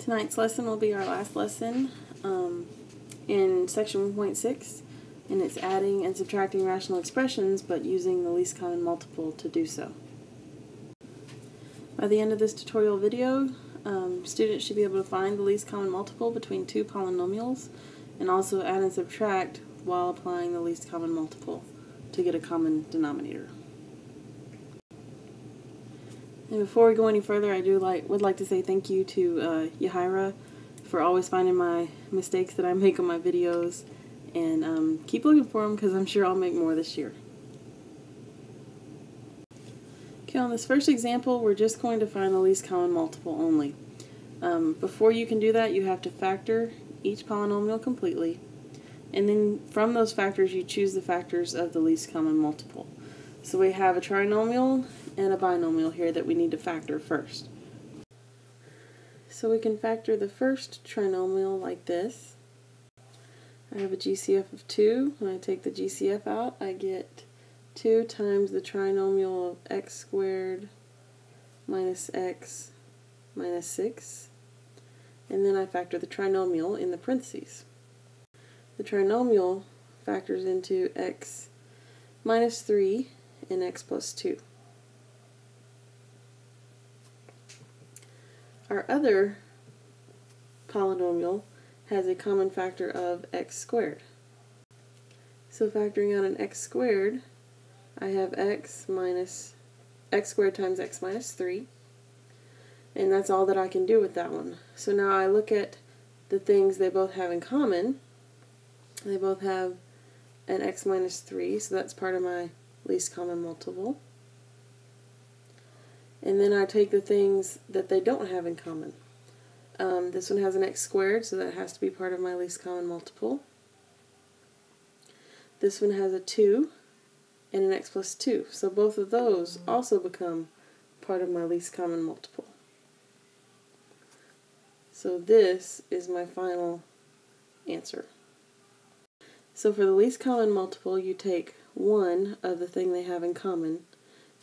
Tonight's lesson will be our last lesson in section 1.6, and it's adding and subtracting rational expressions, but using the least common multiple to do so. By the end of this tutorial video, students should be able to find the least common multiple between two polynomials, and also add and subtract while applying the least common multiple to get a common denominator. And before we go any further, I would like to say thank you to Yahira for always finding my mistakes that I make on my videos, and keep looking for them because I'm sure I'll make more this year. Okay, on this first example, we're just going to find the least common multiple only. Before you can do that, you have to factor each polynomial completely, and then from those factors you choose the factors of the least common multiple. So we have a trinomial and a binomial here that we need to factor first. So we can factor the first trinomial like this. I have a GCF of 2. When I take the GCF out, I get 2 times the trinomial of x squared minus x minus 6. And then I factor the trinomial in the parentheses. The trinomial factors into x minus 3 and x plus 2. Our other polynomial has a common factor of x squared. So factoring out an x squared, I have x squared times x minus 3, and that's all that I can do with that one. So now I look at the things they both have in common. They both have an x minus 3, so that's part of my least common multiple. And then I take the things that they don't have in common. This one has an x squared, so that has to be part of my least common multiple. This one has a 2 and an x plus 2, so both of those also become part of my least common multiple. So this is my final answer. So for the least common multiple, you take one of the thing they have in common,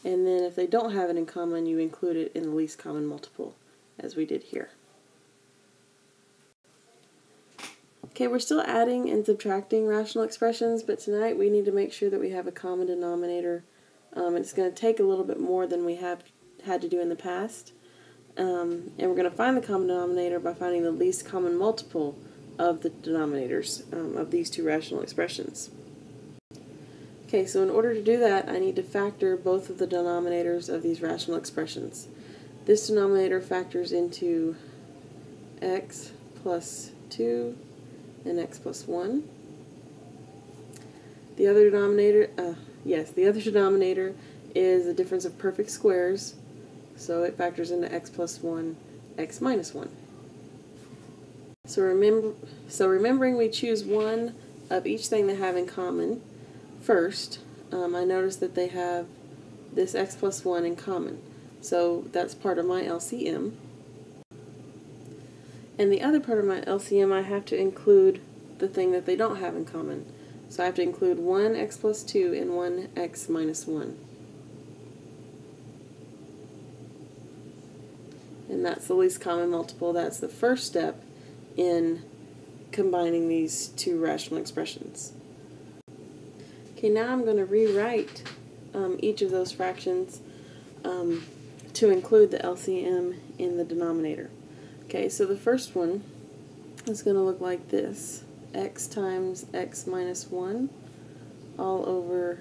and then if they don't have it in common, you include it in the least common multiple, as we did here. Okay, we're still adding and subtracting rational expressions, but tonight we need to make sure that we have a common denominator. It's going to take a little bit more than we have had to do in the past. And we're going to find the common denominator by finding the least common multiple of the denominators of these two rational expressions. Okay, so in order to do that, I need to factor both of the denominators of these rational expressions. This denominator factors into x plus 2 and x plus 1. The other denominator, is the difference of perfect squares, so it factors into x plus 1, x minus 1. So remembering we choose one of each thing they have in common first, I notice that they have this x plus 1 in common. So that's part of my LCM. And the other part of my LCM, I have to include the thing that they don't have in common. So I have to include 1 x plus 2 and 1 x minus 1. And that's the least common multiple. That's the first step in combining these two rational expressions. Okay, now I'm going to rewrite each of those fractions to include the LCM in the denominator. Okay, so the first one is going to look like this. X times x minus 1 all over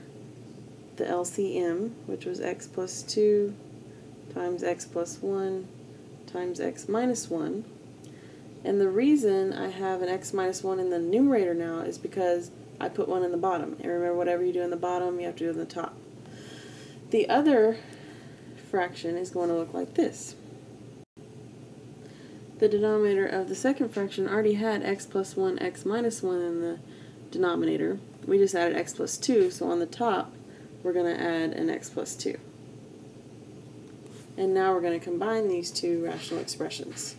the LCM, which was x plus 2 times x plus 1 times x minus 1. And the reason I have an x minus 1 in the numerator now is because I put 1 in the bottom. And remember, whatever you do in the bottom, you have to do in the top. The other fraction is going to look like this. The denominator of the second fraction already had x plus 1, x minus 1 in the denominator. We just added x plus 2, so on the top we're going to add an x plus 2. And now we're going to combine these two rational expressions.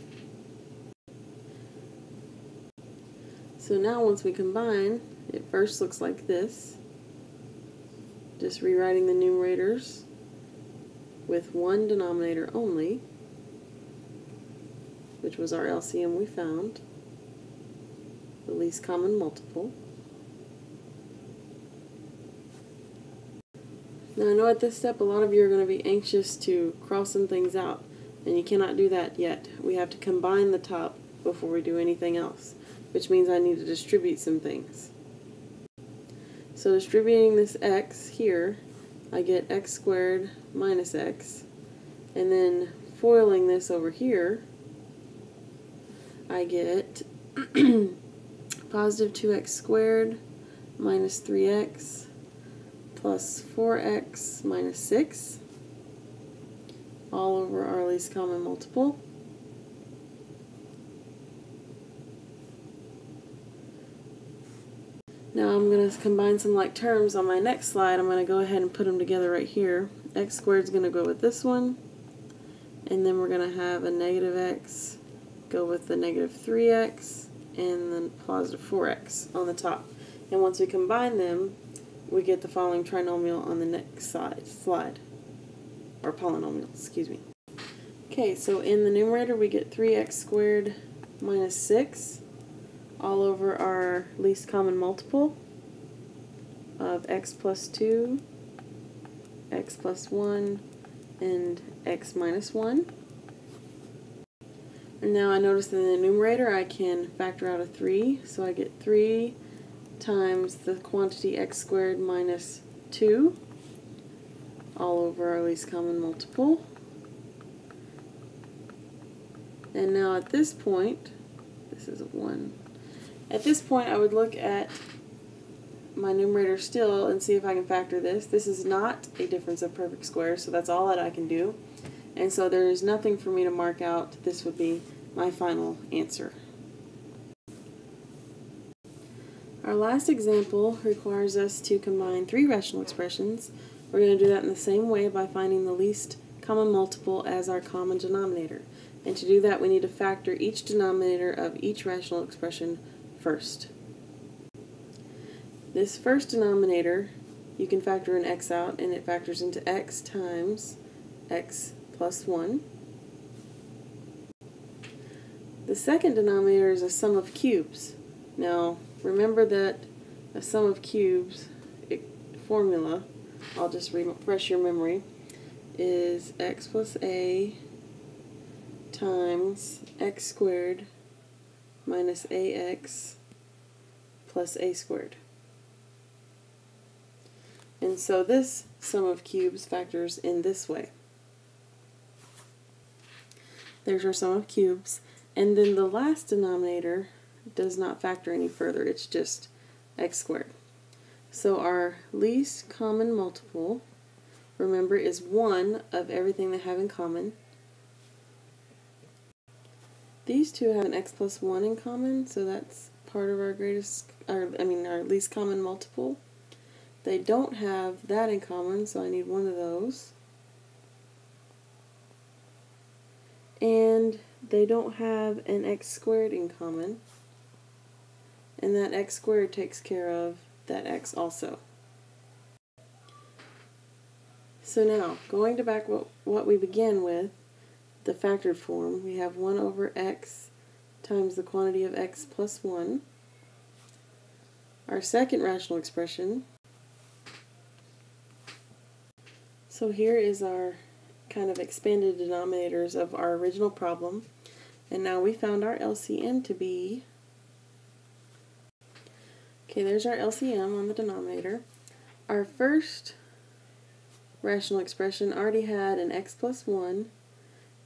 So now once we combine, it first looks like this. Just rewriting the numerators with one denominator only, which was our LCM we found, the least common multiple. Now I know at this step a lot of you are going to be anxious to cross some things out, and you cannot do that yet. We have to combine the top before we do anything else, which means I need to distribute some things. So distributing this x here, I get x squared minus x, and then foiling this over here, I get positive 2x squared minus 3x plus 4x minus 6 all over our least common multiple. Now I'm going to combine some like terms on my next slide. I'm going to go ahead and put them together right here. X squared is going to go with this one, and then we're going to have a negative x go with the negative 3x and then positive 4x on the top. And once we combine them, we get the following trinomial on the next slide, or polynomial, excuse me. Okay, so in the numerator we get 3x squared minus 6 all over our least common multiple of x plus 2, x plus 1, and x minus 1. And now I notice in the numerator I can factor out a 3, so I get 3 times the quantity x squared minus 2 all over our least common multiple. And now at this point, this is a 1. At this point I would look at my numerator still and see if I can factor this. This is not a difference of perfect squares, so that's all that I can do. And so there is nothing for me to mark out. This would be my final answer. Our last example requires us to combine 3 rational expressions. We're going to do that in the same way by finding the least common multiple as our common denominator. And to do that we need to factor each denominator of each rational expression first. This first denominator, you can factor an x out, and it factors into x times x plus 1. The second denominator is a sum of cubes. Now remember that a sum of cubes formula, I'll just refresh your memory, is x plus a times x squared minus ax plus a squared. And so this sum of cubes factors in this way. There's our sum of cubes. And then the last denominator does not factor any further. It's just x squared. So our least common multiple, remember, is 1 of everything they have in common. These two have an x plus 1 in common, so that's part of our our least common multiple. They don't have that in common, so I need one of those. And they don't have an x squared in common, and that x squared takes care of that x also. So now, going to back what we began with, the factored form, we have 1 over x times the quantity of x plus 1. Our second rational expression. So here is our kind of expanded denominators of our original problem. And now we found our LCM to be, okay, there's our LCM on the denominator. Our first rational expression already had an x plus 1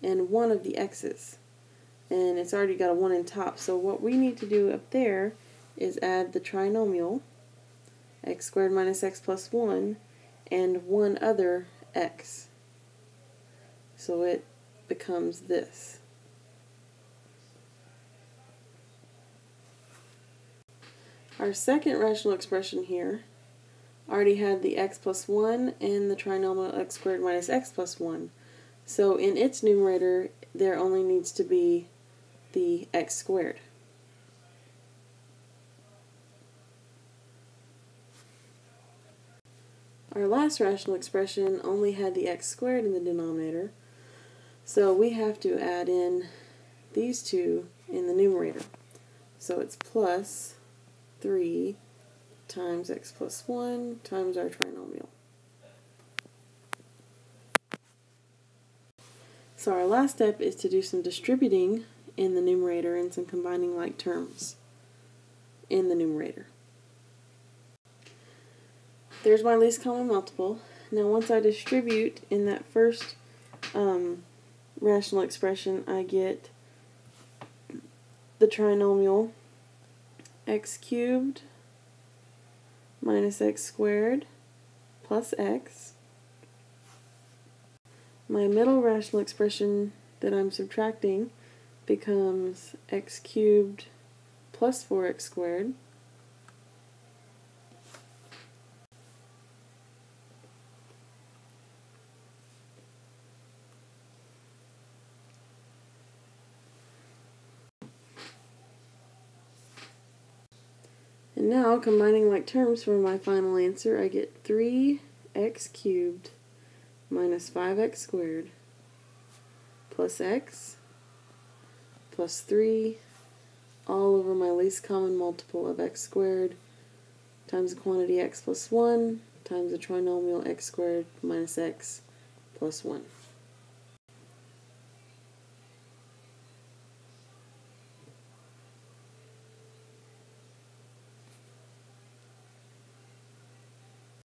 and one of the x's. And it's already got a 1 in top. So what we need to do up there is add the trinomial, x squared minus x plus 1, and one other x. So it becomes this. Our second rational expression here already had the x plus 1 and the trinomial x squared minus x plus 1. So in its numerator, there only needs to be the x squared. Our last rational expression only had the x squared in the denominator, so we have to add in these two in the numerator. So it's plus 3 times x plus 1 times our trinomial. So our last step is to do some distributing in the numerator and some combining like terms in the numerator. There's my least common multiple. Now once I distribute in that first rational expression, I get the trinomial x cubed minus x squared plus x. My middle rational expression that I'm subtracting becomes x cubed plus 4x squared. And now, combining like terms for my final answer, I get 3x cubed minus 5x squared plus x plus 3 all over my least common multiple of x squared times the quantity x plus 1 times the trinomial x squared minus x plus 1.